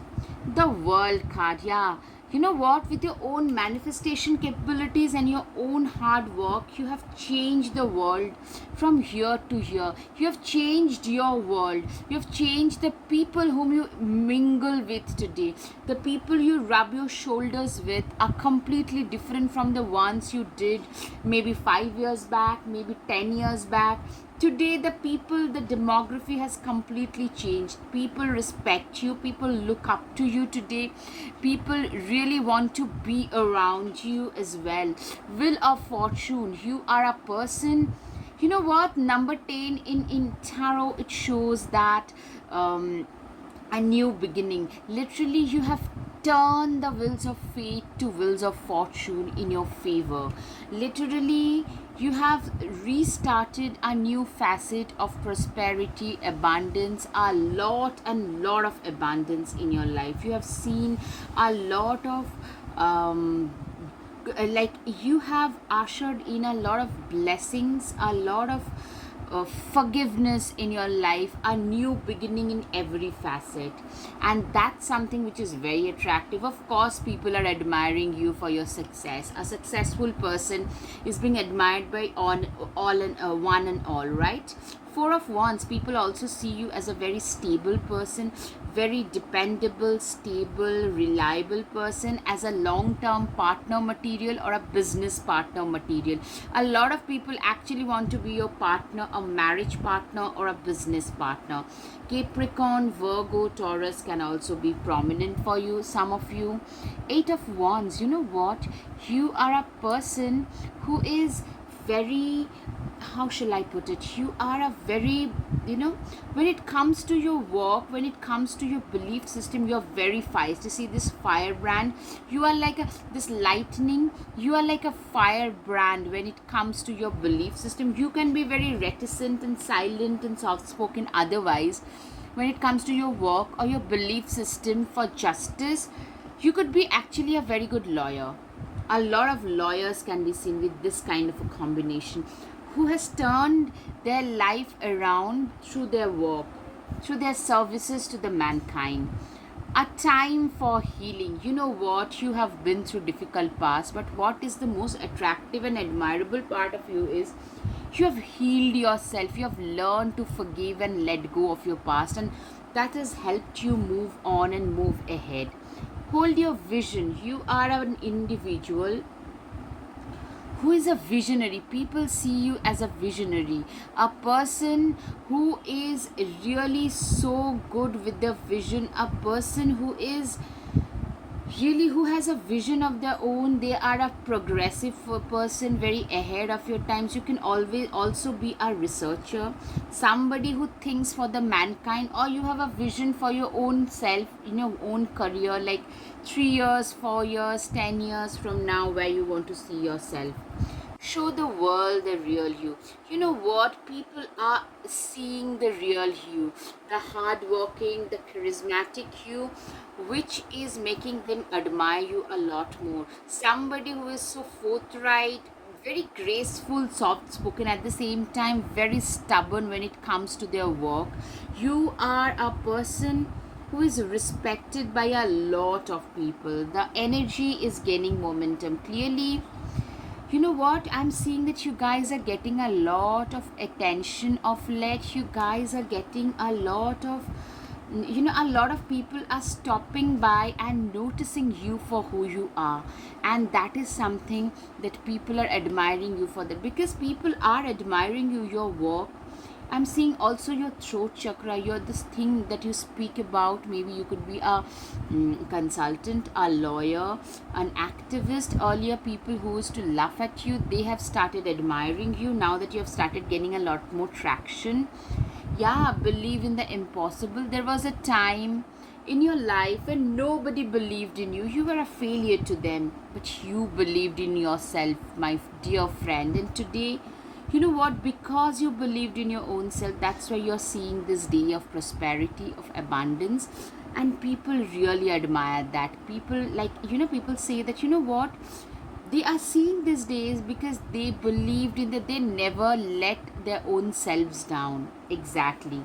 the World card. Yeah, you know what, with your own manifestation capabilities and your own hard work, you have changed the world from here to here. You have changed your world, you have changed the people whom you mingle with today. The people you rub your shoulders with are completely different from the ones you did maybe 5 years back, maybe 10 years back. Today, the people, the demography has completely changed. People respect you, people look up to you today, people really want to be around you as well. Wheel of Fortune, you are a person, you know what, number 10 in tarot, it shows that a new beginning. Literally, you have turned the wheels of fate to wheels of fortune in your favor. Literally, you have restarted a new facet of prosperity, abundance, a lot and lot of abundance in your life. You have seen a lot of like, you have ushered in a lot of blessings, a lot of forgiveness in your life, a new beginning in every facet, and that's something which is very attractive. Of course, people are admiring you for your success. A successful person is being admired by all and one and all, right? Four of Wands, people also see you as a very stable person, very dependable, stable, reliable person, as a long term partner material or a business partner material. A lot of people actually want to be your partner, a marriage partner or a business partner. Capricorn, Virgo, Taurus can also be prominent for you, some of you. Eight of Wands, you know what, you are a person who is very, how shall I put it, you are a very, you know, when it comes to your work, when it comes to your belief system, you're very feisty. See this firebrand, you are like this lightning, you are like a firebrand when it comes to your belief system. You can be very reticent and silent and soft spoken otherwise. When it comes to your work or your belief system for justice, you could be actually a very good lawyer. A lot of lawyers can be seen with this kind of a combination, who has turned their life around through their work, through their services to the mankind. A time for healing. You know what, you have been through difficult past, but what is the most attractive and admirable part of you is you have healed yourself, you have learned to forgive and let go of your past, and that has helped you move on and move ahead. Hold your vision. You are an individual who is a visionary. People see you as a visionary, a person who is really so good with their vision, a person who is really, who has a vision of their own. They are a progressive person, very ahead of your times. You can always also be a researcher, somebody who thinks for the mankind, or you have a vision for your own self in your own career, like 3 years, 4 years, 10 years from now, where you want to see yourself. Show the world the real you. You know what, people are seeing the real you, the hardworking, the charismatic you, which is making them admire you a lot more. Somebody who is so forthright, very graceful, soft spoken, at the same time very stubborn when it comes to their work. You are a person who is respected by a lot of people. The energy is gaining momentum. Clearly, you know what, I'm seeing that you guys are getting a lot of attention of late. You guys are getting a lot of, you know, a lot of people are stopping by and noticing you for who you are, and that is something that people are admiring you for, that because people are admiring you, your work. I'm seeing also your throat chakra, you're this thing that you speak about. Maybe you could be a consultant, a lawyer, an activist. Earlier, people who used to laugh at you, they have started admiring you now that you have started getting a lot more traction. Yeah, believe in the impossible. There was a time in your life when nobody believed in you. You were a failure to them, but you believed in yourself, my dear friend. And today, you know what, because you believed in your own self, that's why you're seeing this day of prosperity, of abundance, and people really admire that. People, like, you know, people say that, you know what, they are seeing these days because they believed in that, they never let their own selves down. Exactly.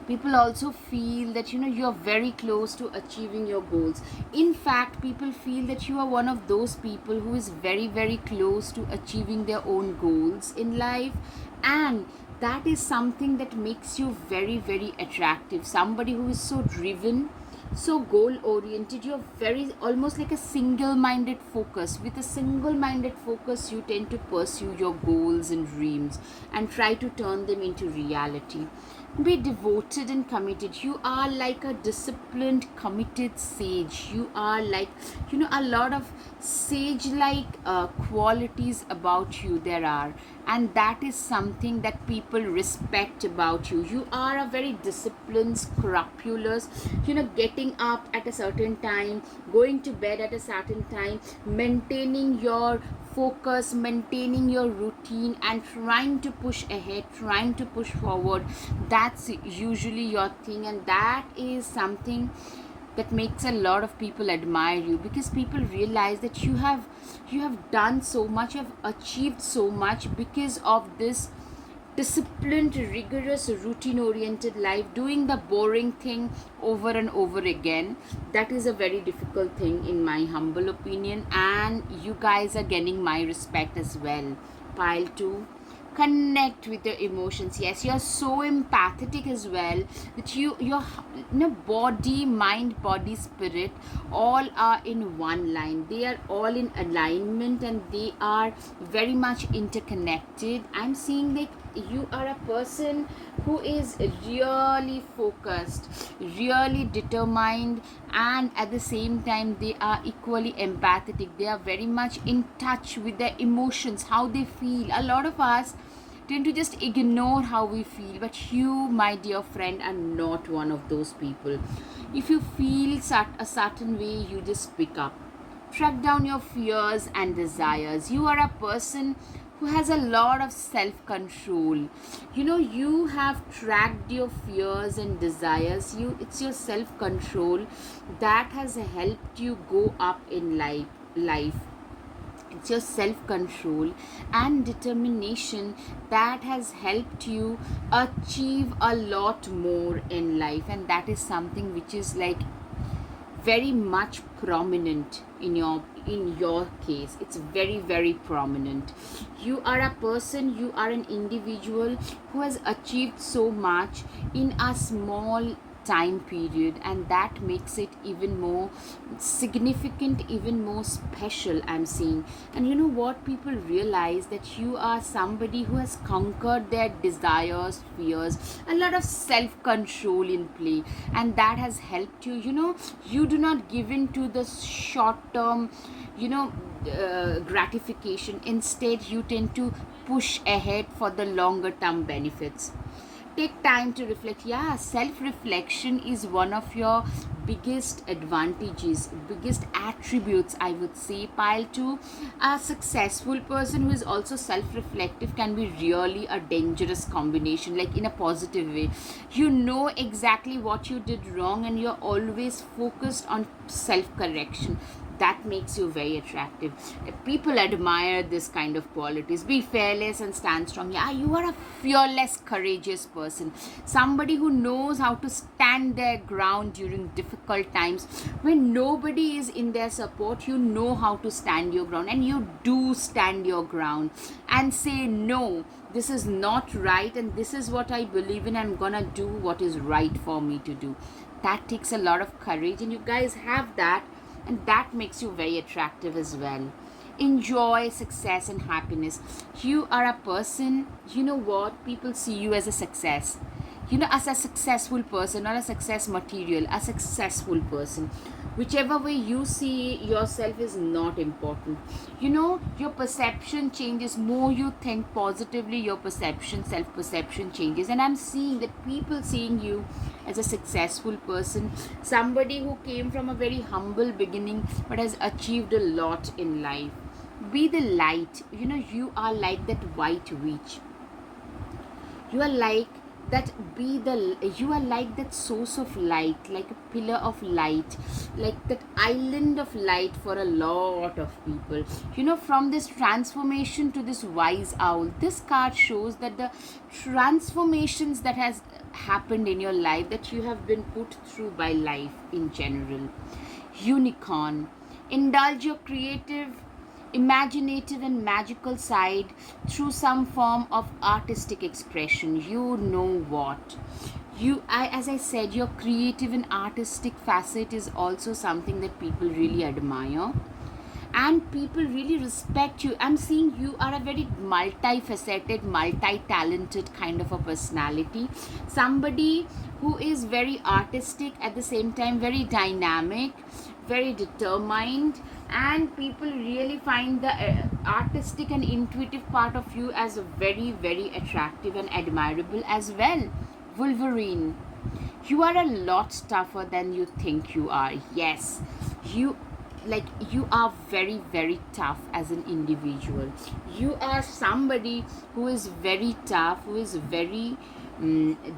People also feel that, you know, you're very close to achieving your goals. In fact, people feel that you are one of those people who is very, very close to achieving their own goals in life, and that is something that makes you very, very attractive. Somebody who is so driven, so goal oriented. You're very, almost like a single minded focus. With a single minded focus, you tend to pursue your goals and dreams and try to turn them into reality. Be devoted and committed. You are like a disciplined, committed sage. You are like, you know, a lot of sage like qualities about you there are, and that is something that people respect about you. You are a very disciplined, scrupulous, you know, getting up at a certain time, going to bed at a certain time, maintaining your focus, maintaining your routine, and trying to push ahead, trying to push forward. That's usually your thing, and that is something that makes a lot of people admire you, because people realize that you have done so much, you have achieved so much because of this disciplined, rigorous, routine oriented life. Doing the boring thing over and over again, that is a very difficult thing in my humble opinion, and you guys are getting my respect as well. Pile 2, connect with your emotions. Yes, you're so empathetic as well, that your body, mind, body, spirit, all are in one line. They are all in alignment, and they are very much interconnected. I'm seeing like you are a person who is really focused, really determined, and at the same time they are equally empathetic. They are very much in touch with their emotions, how they feel. A lot of us tend to just ignore how we feel, but you, my dear friend, are not one of those people. If you feel a certain way, you just speak up. Track down your fears and desires. You are a person who has a lot of self control. You have tracked your fears and desires. It's your self control that has helped you go up in life. It's your self control and determination that has helped you achieve a lot more in life, and that is something which is like very much prominent in your case. It's very, very prominent. You are a person, you are an individual who has achieved so much in a small time period, and that makes it even more significant, even more special, I'm seeing. And you know what, people realize that you are somebody who has conquered their desires, fears, a lot of self control in play, and that has helped you. You do not give in to the short term gratification. Instead, you tend to push ahead for the longer term benefits. Take time to reflect. Yeah, self reflection is one of your biggest advantages, biggest attributes, I would say. Pile to a successful person who is also self reflective can be really a dangerous combination, like in a positive way. You know exactly what you did wrong, and you're always focused on self correction. That makes you very attractive. People admire this kind of qualities. Be fearless and stand strong. Yeah, you are a fearless, courageous person. Somebody who knows how to stand their ground during difficult times. When nobody is in their support, you know how to stand your ground, and you do stand your ground and say, no, this is not right, and this is what I believe in. I'm gonna do what is right for me to do. That takes a lot of courage, and you guys have that, and that makes you very attractive as well. Enjoy success and happiness. You are a person, you know what, people see you as a success, as a successful person, not a success material, a successful person. Whichever way you see yourself is not important. Your perception changes. More you think positively, your perception, self perception changes. And I'm seeing that people seeing you as a successful person, somebody who came from a very humble beginning but has achieved a lot in life. Be the light. You are like that white witch. You are like that. You are like that source of light, like a pillar of light, like that island of light for a lot of people. From this transformation to this wise owl, this card shows that the transformations that has happened in your life, that you have been put through by life in general. Unicorn. Indulge your creative, imaginative, and magical side through some form of artistic expression. You know what? As I said, your creative and artistic facet is also something that people really admire, and people really respect you. I'm seeing you are a very multifaceted, multi-talented kind of a personality. Somebody who is very artistic, at the same time very dynamic, very determined, and people really find the artistic and intuitive part of you as very, very attractive and admirable as well. Wolverine. You are a lot tougher than you think you are. Yes, you you are very, very tough as an individual. You are somebody who is very tough, who is very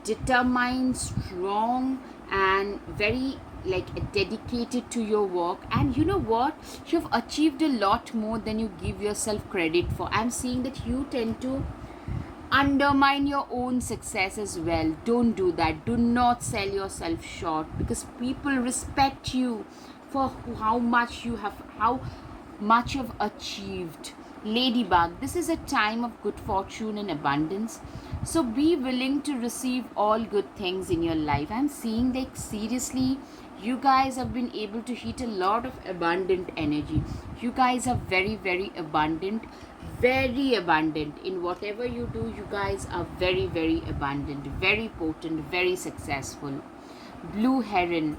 determined, strong, and very dedicated to your work. And you know what, you've achieved a lot more than you give yourself credit for. I'm seeing that you tend to undermine your own success as well. Don't do that. Do not sell yourself short, because people respect you for how much you've achieved. Ladybug, this is a time of good fortune and abundance. So be willing to receive all good things in your life. I'm seeing like seriously, you guys have been able to hit a lot of abundant energy. You guys are very, very abundant in whatever you do. You guys are very, very abundant, very potent, very successful. Blue Heron,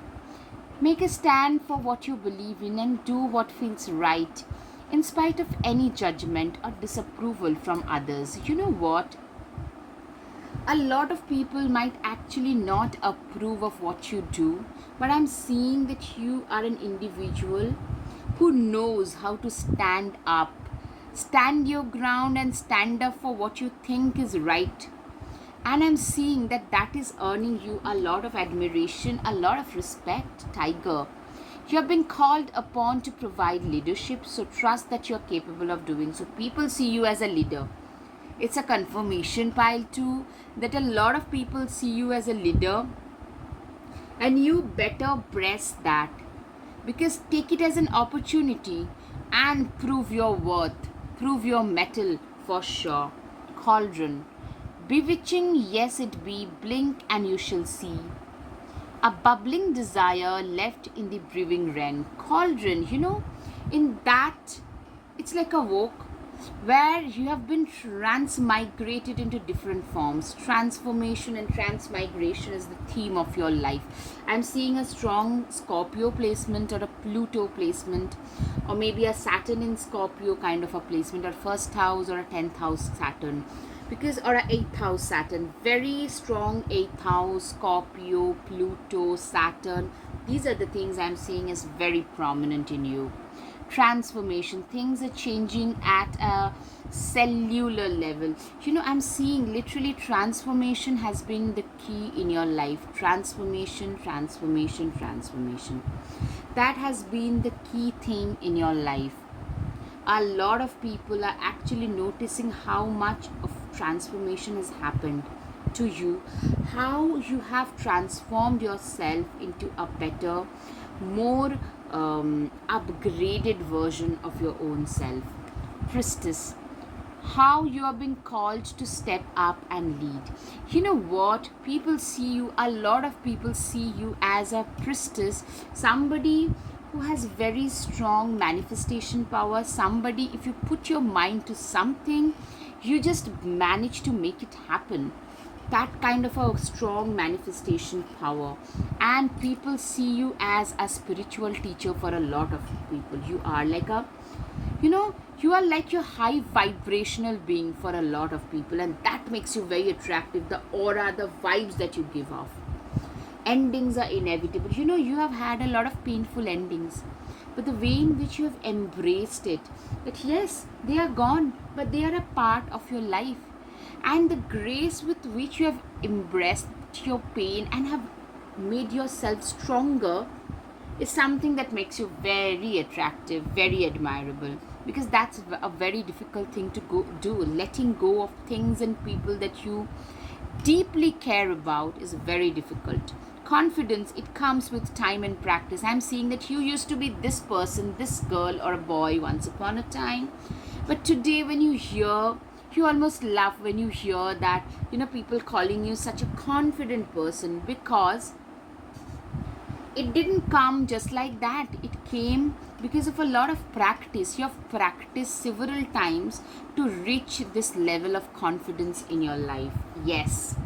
make a stand for what you believe in and do what feels right, in spite of any judgment or disapproval from others. You know what? A lot of people might actually not approve of what you do, but I'm seeing that you are an individual who knows how to stand up, stand your ground, and stand up for what you think is right. And I'm seeing that that is earning you a lot of admiration, a lot of respect, Tiger. You have been called upon to provide leadership, so trust that you're capable of doing so. People see you as a leader. It's a confirmation pile too that a lot of people see you as a leader, and you better press that, because take it as an opportunity and prove your worth, prove your mettle for sure. Cauldron, bewitching, yes it be, blink and you shall see. A bubbling desire left in the brewing wren. Cauldron, in that, it's like a walk where you have been transmigrated into different forms. Transformation and transmigration is the theme of your life. I'm seeing a strong Scorpio placement or a Pluto placement, or maybe a Saturn in Scorpio kind of a placement, or first house or a 10th house Saturn, because, or a 8th house Saturn. Very strong 8th house, Scorpio, Pluto, Saturn. These are the things I'm seeing as very prominent in you. Transformation, things are changing at a cellular level. I'm seeing literally transformation has been the key in your life. Transformation, transformation, transformation, that has been the key thing in your life. A lot of people are actually noticing how much of transformation has happened to you, how you have transformed yourself into a better, more upgraded version of your own self. Priestess, how you are being called to step up and lead. You know what? People see you, a lot of people see you as a priestess, somebody who has very strong manifestation power, somebody, if you put your mind to something, you just manage to make it happen. That kind of a strong manifestation power. And people see you as a spiritual teacher for a lot of people. You are like a, you are like your high vibrational being for a lot of people, and that makes you very attractive. The aura, the vibes that you give off. Endings are inevitable. You have had a lot of painful endings, but the way in which you have embraced it, that yes, they are gone, but they are a part of your life. And the grace with which you have embraced your pain and have made yourself stronger is something that makes you very attractive, very admirable, because that's a very difficult thing to do. Letting go of things and people that you deeply care about is very difficult. Confidence, it comes with time and practice. I'm seeing that you used to be this person, this girl or a boy once upon a time, but today when you almost laugh when you hear that, people calling you such a confident person, because it didn't come just like that. It came because of a lot of practice. You have practiced several times to reach this level of confidence in your life. Yes.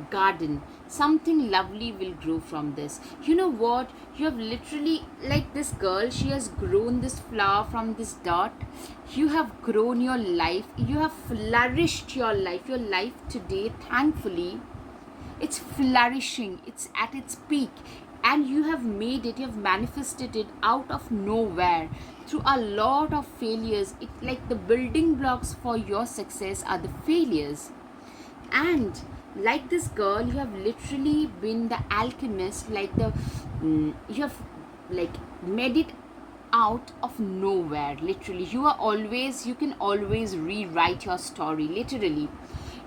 Garden, something lovely will grow from this. You know what? You have literally, like this girl, she has grown this flower from this dot. You have grown your life. You have flourished your life. Your life today, thankfully, it's flourishing. It's at its peak. And you have made it, you have manifested it out of nowhere through a lot of failures. It, like, the building blocks for your success are the failures. And like this girl, you have literally been the alchemist, like you have like made it out of nowhere. Literally, you can always rewrite your story. Literally,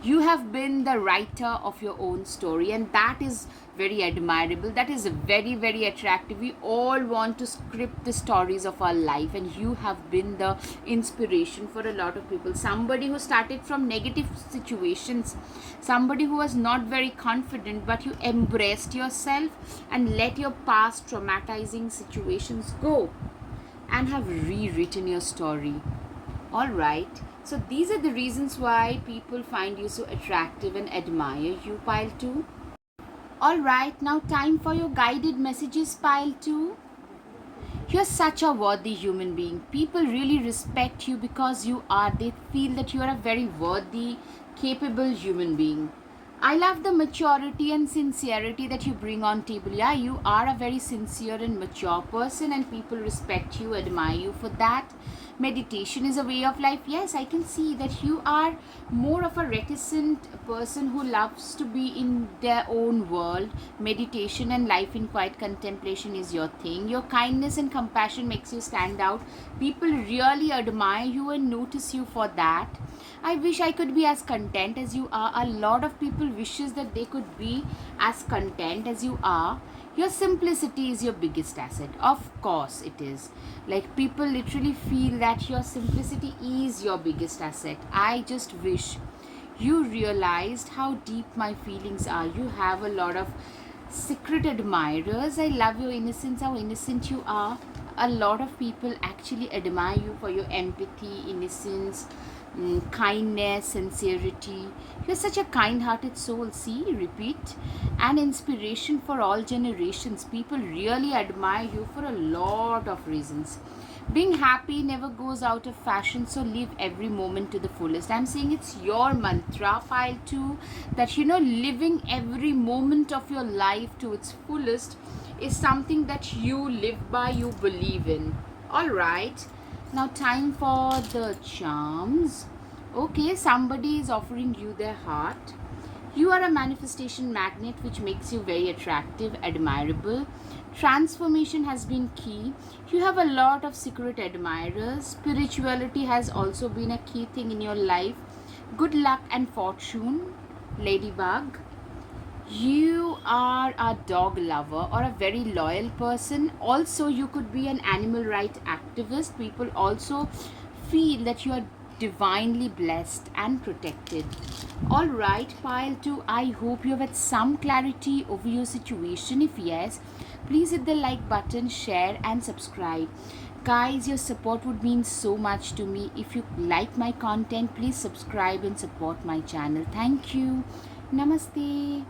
You have been the writer of your own story, and that is very admirable. That is very, very attractive. We all want to script the stories of our life, and you have been the inspiration for a lot of people. Somebody who started from negative situations, somebody who was not very confident, but you embraced yourself and let your past traumatizing situations go and have rewritten your story. All right. So these are the reasons why people find you so attractive and admire you, pile 2. All right. Now time for your guided messages, pile 2. You're such a worthy human being. People really respect you because you are. They feel that you are a very worthy, capable human being. I love the maturity and sincerity that you bring on table. Yeah, you are a very sincere and mature person, and people respect you, admire you for that. Meditation is a way of life. Yes, I can see that you are more of a reticent person who loves to be in their own world. Meditation and life in quiet contemplation is your thing. Your kindness and compassion makes you stand out. People really admire you and notice you for that. I wish I could be as content as you are. A lot of people wishes that they could be as content as you are. Your simplicity is your biggest asset. Of course it is. Like, people literally feel that your simplicity is your biggest asset. I just wish you realized how deep my feelings are. You have a lot of secret admirers. I love your innocence, how innocent you are. A lot of people actually admire you for your empathy, innocence, kindness, sincerity. You're such a kind hearted soul. See, repeat. An inspiration for all generations. People really admire you for a lot of reasons. Being happy never goes out of fashion, so live every moment to the fullest. I'm saying it's your mantra, pile 2, that living every moment of your life to its fullest is something that you live by, you believe in. All right. Now, time for the charms. Okay, somebody is offering you their heart. You are a manifestation magnet, which makes you very attractive, admirable. Transformation has been key. You have a lot of secret admirers. Spirituality has also been a key thing in your life. Good luck and fortune, Ladybug. You are a dog lover or a very loyal person. Also, you could be an animal rights activist. People also feel that you are divinely blessed and protected. All right, pile 2, I hope you have had some clarity over your situation. If yes, please hit the like button, share, and subscribe. Guys, your support would mean so much to me. If you like my content, please subscribe and support my channel. Thank you. Namaste.